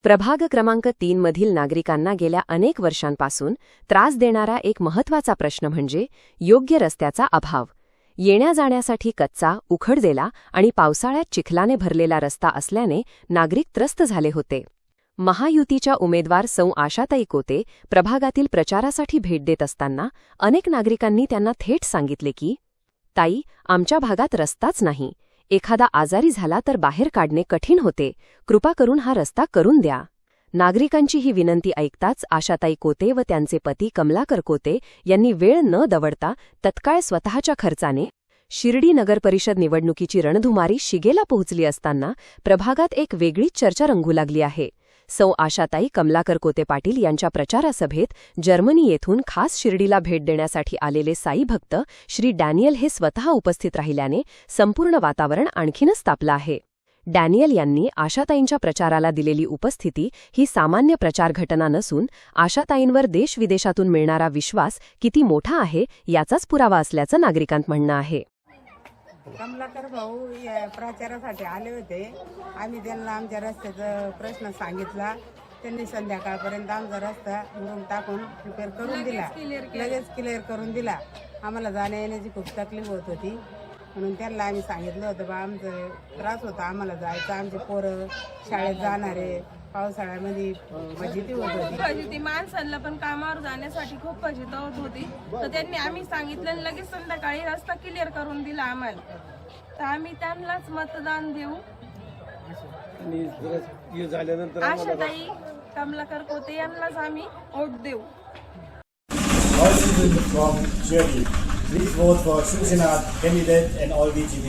प्रभाग क्रमांक 3 मधील नागरिकांना गेल्या अनेक वर्षांपासून त्रास देणारा एक महत्त्वाचा प्रश्न म्हणजे योग्य रस्त्याचा अभाव. येण्या-जाण्यासाठी कच्चा, उखडलेला आणि पावसाळ्यात चिखलाने भरलेला रस्ता असल्याने नागरिक त्रस्त झाले होते. महायुतीच्या उमेदवार सौ आशाताई कोते प्रभागातील प्रचारासाठी भेट देत असताना अनेक नागरिकांनी त्यांना थेट सांगितले की, ताई, आमच्या भागात रस्ताच नाही. एखादा आजारी झाला तर बाहेर काढणे कठीण होते. कृपा करून हा रस्ता करून द्या. नागरिकांची ही विनंती ऐकताच आशाताई कोते व त्यांचे पती कमलाकर कोते यांनी वेळ न दवडता तत्काळ स्वतःच्या खर्चाने शिर्डी नगरपरिषद निवडणुकीची रणधुमारी शिगेला पोहोचली असताना प्रभागात एक वेगळीच चर्चा रंगू लागली आहे. सौ आशाताई कमलाकर कोते पाटील यांच्या प्रचारसभेत जर्मनी येथून खास शिर्डीला भेट देण्यासाठी आलेले साई भक्त श्री डॅनियल हे स्वतः उपस्थित राहिल्याने संपूर्ण वातावरण आणखीनच तापलं आहे. डॅनियल यांनी आशाताईंच्या प्रचाराला दिलेली उपस्थिती ही सामान्य प्रचार घटना नसून आशाताईंवर देशविदेशातून मिळणारा विश्वास किती मोठा आहे याचाच पुरावा असल्याचं नागरिकांत म्हणणं आहे. कमलाकर भाऊ या प्रचारासाठी आले होते. आम्ही त्यांना आमच्या रस्त्याचा प्रश्न सांगितला. त्यांनी संध्याकाळपर्यंत आमचा रस्ता मुरुम टाकून रिपेअर करून दिला, लगेच क्लिअर करून दिला. आम्हाला जाण्या येण्याची खूप तकलीफ होत होती, म्हणून त्यांना आम्ही सांगितलं होतं बा आमचं त्रास होता, आम्हाला जायचं, आमचे पोरं शाळेत जाणारे, पावसाळ्यामध्ये फजिती होत होती. फजिती माणसांना पण कामावर जाण्यासाठी खूप फजिती होत होती. तर त्यांनी आम्ही सांगितलं लगेच संध्याकाळी रस्ता क्लिअर करून दिला आम्हाला. तर आम्ही त्यांनाच मतदान देऊ. आशाताई कमलाकर कोते यांनाच आम्ही वोट देऊ. Please vote for Shiv Sena candidate and all DTV.